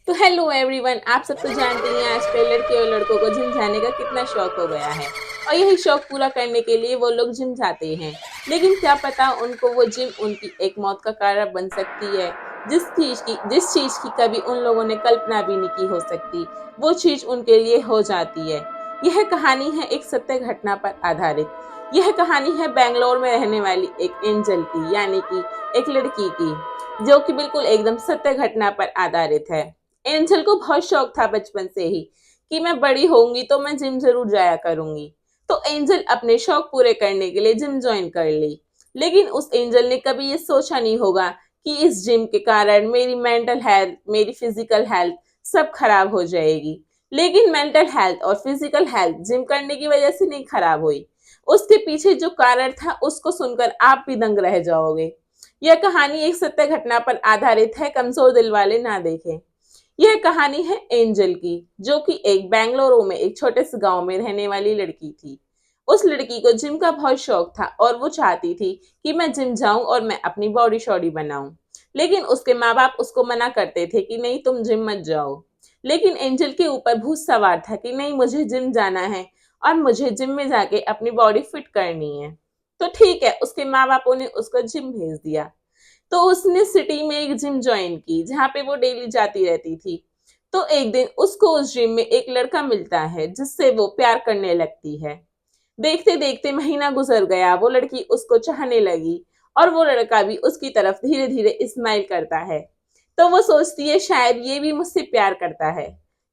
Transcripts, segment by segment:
तो hello everyone, आप सब तो जानते ही हैं आजकल लड़के और लड़कों को जिम जाने का कितना शौक हो गया है। और यही शौक पूरा करने के लिए वो लोग जिम जाते हैं। लेकिन क्या पता उनको वो जिम उनकी एक मौत का कारण बन सकती है। जिस चीज की कभी उन लोगों ने कल्पना भी नहीं की हो सकती, वो चीज उनके लिए हो जाती है। यह कहानी है एक सत्य घटना पर आधारित। यह कहानी है बेंगलोर में रहने वाली एक एंजल की, यानी कि एक लड़की की, जो कि बिल्कुल एकदम सत्य घटना पर आधारित है। एंजल को बहुत शौक था बचपन से ही कि मैं बड़ी होंगी तो मैं जिम जरूर जाया करूंगी। तो एंजल अपने शौक पूरे करने के लिए जिम ज्वाइन कर ली। लेकिन उस एंजल ने कभी ये सोचा नहीं होगा कि इस जिम के कारण मेरी मेंटल हेल्थ, मेरी फिजिकल हेल्थ सब खराब हो जाएगी। लेकिन मेंटल हेल्थ और फिजिकल हेल्थ जिम करने की वजह से नहीं खराब हुई। उसके पीछे जो कारण था उसको सुनकर आप भी दंग रह जाओगे। यह कहानी एक सत्य घटना पर आधारित है, कमजोर दिल वाले ना देखें। यह कहानी है एंजल की, जो कि एक बेंगलुरु में एक छोटे से गांव में रहने वाली लड़की थी। उस लड़की को जिम का बहुत शौक था और वो चाहती थी कि मैं जिम जाऊं और मैं अपनी बॉडी शॉडी बनाऊं। लेकिन उसके माँ बाप उसको मना करते थे कि नहीं, तुम जिम मत जाओ। लेकिन एंजल के ऊपर भूत सवार था कि नहीं, मुझे जिम जाना है और मुझे जिम में जाके अपनी बॉडी फिट करनी है। तो ठीक है, उसके माँ बापों ने उसको जिम भेज दिया। तो उसने सिटी में एक जिम ज्वाइन की जहाँ पे वो डेली जाती रहती थी। तो एक दिन उसको उस जिम में एक लड़का मिलता है जिससे वो प्यार करने लगती है। देखते देखते महीना गुजर गया, वो लड़की उसको चाहने लगी और वो लड़का भी उसकी तरफ धीरे धीरे स्माइल करता है। तो वो सोचती है शायद ये भी मुझसे प्यार करता है।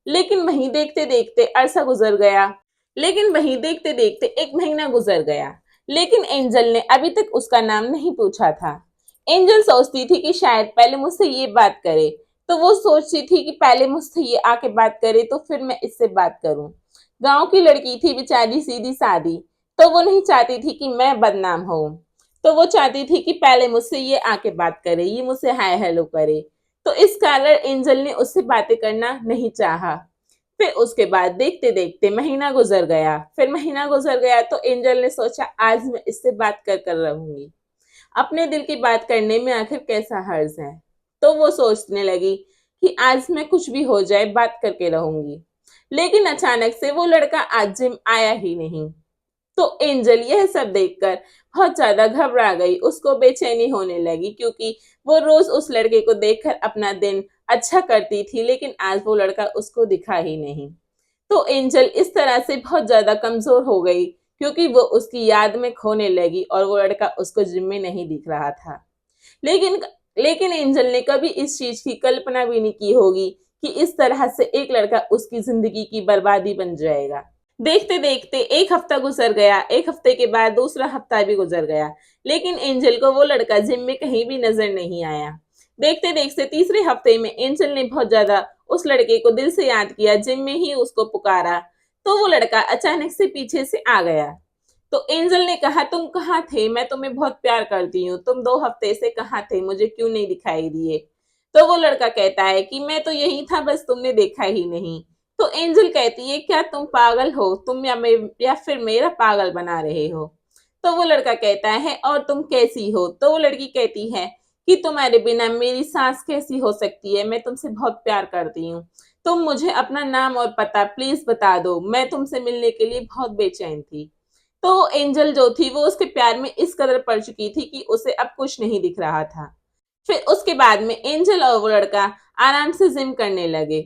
लेकिन वहीं देखते देखते अरसा गुजर गया। लेकिन वहीं देखते देखते एक महीना गुजर गया। लेकिन एंजल ने अभी तक उसका नाम नहीं पूछा था। एंजल सोचती थी कि शायद पहले मुझसे ये बात करे। तो वो सोचती थी कि पहले मुझसे ये आके बात करे तो फिर मैं इससे बात करूं। गांव की लड़की थी बेचारी, सीधी सादी। तो वो नहीं चाहती थी कि मैं बदनाम हो। तो वो चाहती थी कि पहले मुझसे ये आके बात करे, ये मुझसे हाय हेलो करे। तो इस कारण एंजल ने उससे बातें करना नहीं चाहा। फिर उसके बाद देखते देखते महीना गुजर गया। फिर महीना गुजर गया तो एंजल ने सोचा आज मैं इससे बात कर कर रहूंगी। अपने दिल की बात करने में आखिर कैसा हर्ज है। तो वो सोचने लगी कि आज मैं कुछ भी हो जाए बात करके रहूंगी। लेकिन अचानक से वो लड़का आज जिम आया ही नहीं। तो एंजल यह सब देखकर बहुत ज्यादा घबरा गई, उसको बेचैनी होने लगी क्योंकि वो रोज उस लड़के को देखकर अपना दिन अच्छा करती थी, लेकिन आज वो लड़का उसको दिखा ही नहीं। तो एंजल इस तरह से बहुत ज्यादा कमजोर हो गई क्योंकि वो उसकी याद में खोने लगी और वो लड़का उसको जिम में नहीं दिख रहा था। लेकिन लेकिन एंजल ने कभी इस चीज की कल्पना भी नहीं की होगी कि इस तरह से एक लड़का उसकी जिंदगी की बर्बादी बन जाएगा। देखते देखते एक हफ्ता गुजर गया, एक हफ्ते के बाद दूसरा हफ्ता भी गुजर गया। लेकिन एंजल को वो लड़का जिम में कहीं भी नजर नहीं आया। देखते देखते तीसरे हफ्ते में एंजल ने बहुत ज्यादा उस लड़के को दिल से याद किया, जिम में ही उसको पुकारा। तो वो लड़का अचानक से पीछे से आ गया। तो एंजल ने कहा, तुम कहाँ थे? मैं तुम्हें बहुत प्यार करती हूँ, तुम 2 हफ्ते से कहाँ थे? मुझे क्यों नहीं दिखाई दिए? तो वो लड़का कहता है कि मैं तो यही था, बस तुमने देखा ही नहीं। तो एंजल कहती है, क्या तुम पागल हो? तुम या फिर मेरा पागल बना रहे हो? तो वो लड़का कहता है, और तुम कैसी हो? तो वो लड़की कहती है कि तुम्हारे बिना मेरी सांस कैसी हो सकती है? मैं तुमसे बहुत प्यार करती हूँ। तुम मुझे अपना नाम और पता प्लीज बता दो, मैं तुमसे मिलने के लिए बहुत बेचैन थी। तो एंजल जो थी वो उसके प्यार में इस कदर पड़ चुकी थी कि उसे अब कुछ नहीं दिख रहा था। फिर उसके बाद में एंजल और वो लड़का आराम से जिम करने लगे।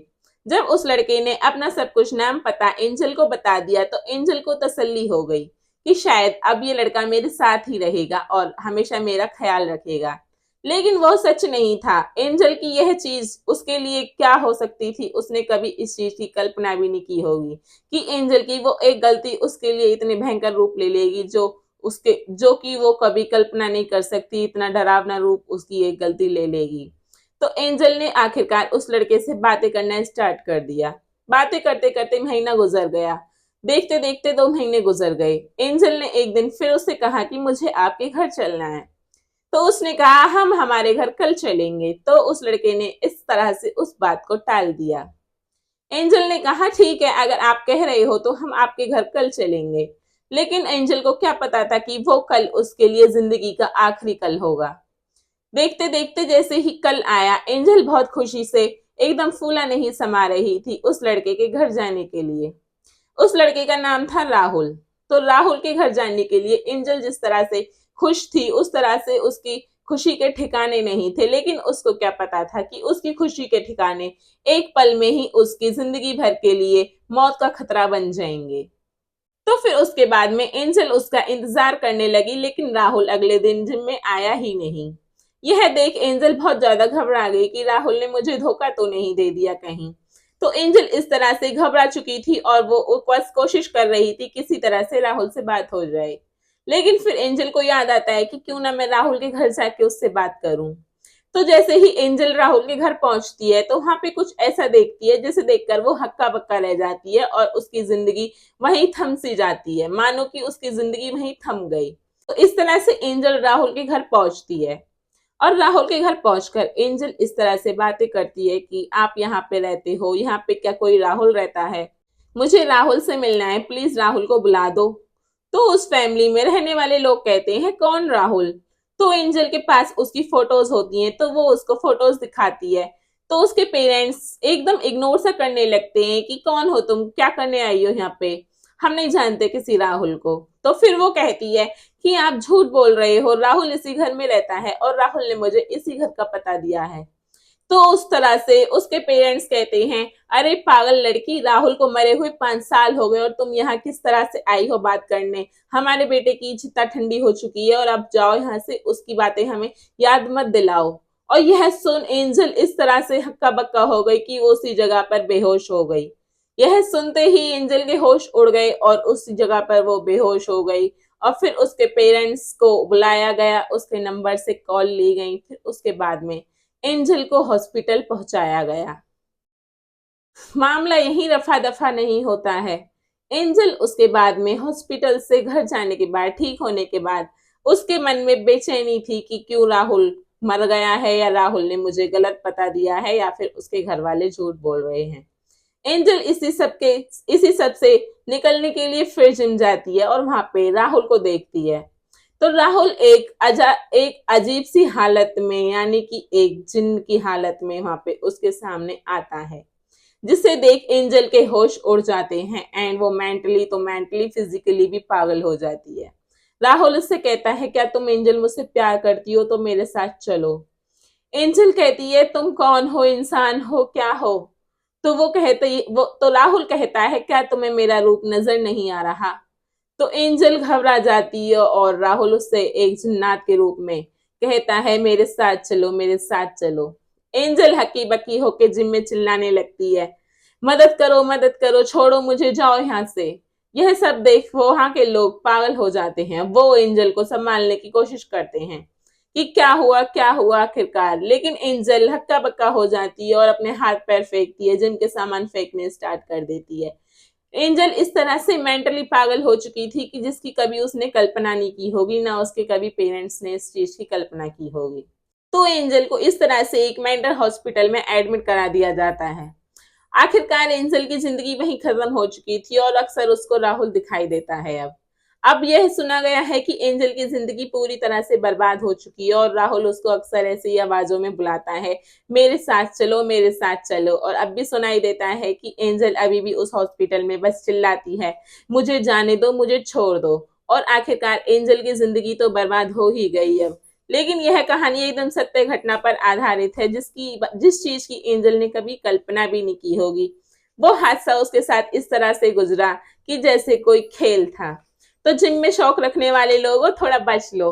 जब उस लड़के ने अपना सब कुछ नाम पता एंजल को बता दिया तो एंजल को तसल्ली हो गई कि शायद अब ये लड़का मेरे साथ ही रहेगा और हमेशा मेरा ख्याल रखेगा। लेकिन वो सच नहीं था। एंजल की यह चीज उसके लिए क्या हो सकती थी, उसने कभी इस चीज की कल्पना भी नहीं की होगी कि एंजल की वो एक गलती उसके लिए इतने भयंकर रूप ले लेगी जो कि वो कभी कल्पना नहीं कर सकती, इतना डरावना रूप उसकी एक गलती ले लेगी। तो एंजल ने आखिरकार उस लड़के से बातें करना स्टार्ट कर दिया। बातें करते करते महीना गुजर गया। देखते देखते 2 महीने गुजर गए। एंजल ने एक दिन फिर उससे कहा कि मुझे आपके घर चलना है। तो उसने कहा, हम हमारे घर कल चलेंगे। तो उस लड़के ने इस तरह से उस बात को टाल दिया। एंजल ने कहा, ठीक है, अगर आप कह रहे हो तो हम आपके घर कल चलेंगे। लेकिन एंजल को क्या पता था कि वो कल उसके लिए जिंदगी का आखिरी कल होगा। देखते देखते जैसे ही कल आया, एंजल बहुत खुशी से एकदम फूला नहीं समा रही थी उस लड़के के घर जाने के लिए। उस लड़के का नाम था राहुल। तो राहुल के घर जाने के लिए एंजल जिस तरह से खुश थी उस तरह से उसकी खुशी के ठिकाने नहीं थे, लेकिन उसको क्या पता था कि उसकी खुशी के ठिकाने एक पल में ही उसकी जिंदगी भर के लिए मौत का खतरा बन जाएंगे। तो फिर उसके बाद में एंजल उसका इंतजार करने लगी, लेकिन राहुल अगले दिन जिम में आया ही नहीं। यह देख एंजल बहुत ज्यादा घबरा गई कि राहुल ने मुझे धोखा तो नहीं दे दिया कहीं। तो एंजल इस तरह से घबरा चुकी थी और वो बस कोशिश कर रही थी किसी तरह से राहुल से बात हो जाए। लेकिन फिर एंजल को याद आता है कि क्यों ना मैं राहुल के घर जाके उससे बात करूं। तो जैसे ही एंजल राहुल के घर पहुंचती है तो वहां पे कुछ ऐसा देखती है जिसे देखकर वो हक्का बक्का रह जाती है और उसकी जिंदगी वहीं थम सी जाती है, मानो कि उसकी जिंदगी वहीं थम गई। तो इस तरह से एंजल राहुल के घर पहुंचती है और राहुल के घर पहुंचकर एंजल इस तरह से बातें करती है कि आप यहाँ पे रहते हो, यहाँ पे क्या कोई राहुल रहता है? मुझे राहुल से मिलना है, प्लीज राहुल को बुला दो। तो उस फैमिली में रहने वाले लोग कहते हैं कौन राहुल? तो एंजल के पास उसकी फोटोज होती हैं तो वो उसको फोटोज दिखाती है। तो उसके पेरेंट्स एकदम इग्नोर सा करने लगते हैं कि कौन हो तुम, क्या करने आई हो यहाँ पे, हम नहीं जानते किसी राहुल को। तो फिर वो कहती है कि आप झूठ बोल रहे हो, राहुल इसी घर में रहता है और राहुल ने मुझे इसी घर का पता दिया है। तो उस तरह से उसके पेरेंट्स कहते हैं अरे पागल लड़की, राहुल को मरे हुए 5 साल हो गए और तुम यहाँ किस तरह से आई हो बात करने? हमारे बेटे की चिता ठंडी हो चुकी है और अब जाओ यहाँ से, उसकी बातें हमें याद मत दिलाओ। और यह सुन एंजल इस तरह से हक्का बक्का हो गई कि वो उसी जगह पर बेहोश हो गई। यह सुनते ही एंजल के होश उड़ गए और उसी जगह पर वो बेहोश हो गई। और फिर उसके पेरेंट्स को बुलाया गया, उसके नंबर से कॉल ली गई, फिर उसके बाद में एंजल को हॉस्पिटल पहुंचाया गया। मामला यहीं रफा दफा नहीं होता है। एंजल उसके बाद में हॉस्पिटल से घर जाने के बाद, ठीक होने के बाद, उसके मन में बेचैनी थी कि क्यों राहुल मर गया है, या राहुल ने मुझे गलत पता दिया है, या फिर उसके घर वाले झूठ बोल रहे हैं। एंजल इसी सब से निकलने के लिए फिर जिम जाती है और वहां पे राहुल को देखती है। तो राहुल एक अजीब सी हालत में, यानी कि एक जिन्न की हालत में वहां पे उसके सामने आता है, जिसे देख एंजल के होश उड़ जाते हैं एंड वो मेंटली फिजिकली भी पागल हो जाती है। राहुल उससे कहता है क्या तुम एंजल मुझसे प्यार करती हो तो मेरे साथ चलो। एंजल कहती है तुम कौन हो, इंसान हो, क्या हो? तो तो राहुल कहता है क्या तुम्हें मेरा रूप नजर नहीं आ रहा? तो एंजल घबरा जाती है और राहुल उससे एक जिन्नात के रूप में कहता है मेरे साथ चलो, मेरे साथ चलो। एंजल हकी बकी होके जिम में चिल्लाने लगती है मदद करो, छोड़ो मुझे, जाओ यहाँ से। यह सब देख वहां के लोग पागल हो जाते हैं। वो एंजल को संभालने की कोशिश करते हैं कि क्या हुआ आखिरकार, लेकिन एंजल हक्का बक्का हो जाती है और अपने हाथ पैर फेंकती है, जिम के सामान फेंकने स्टार्ट कर देती है। एंजल इस तरह से मेंटली पागल हो चुकी थी कि जिसकी कभी उसने कल्पना नहीं की होगी, ना उसके कभी पेरेंट्स ने इस चीज की कल्पना की होगी। तो एंजल को इस तरह से एक मेंटल हॉस्पिटल में एडमिट करा दिया जाता है। आखिरकार एंजल की जिंदगी वहीं खत्म हो चुकी थी और अक्सर उसको राहुल दिखाई देता है। अब यह सुना गया है कि एंजल की जिंदगी पूरी तरह से बर्बाद हो चुकी है और राहुल उसको अक्सर ऐसी आवाजों में बुलाता है मेरे साथ चलो, मेरे साथ चलो। और अब भी सुनाई देता है कि एंजल अभी भी उस हॉस्पिटल में बस चिल्लाती है मुझे जाने दो, मुझे छोड़ दो। और आखिरकार एंजल की जिंदगी तो बर्बाद हो ही गई अब। लेकिन यह कहानी एकदम सत्य घटना पर आधारित है, जिस चीज की एंजल ने कभी कल्पना भी नहीं की होगी। वो हादसा उसके साथ इस तरह से गुजरा कि जैसे कोई खेल था। तो जिम में शौक रखने वाले लोगों थोड़ा बच लो।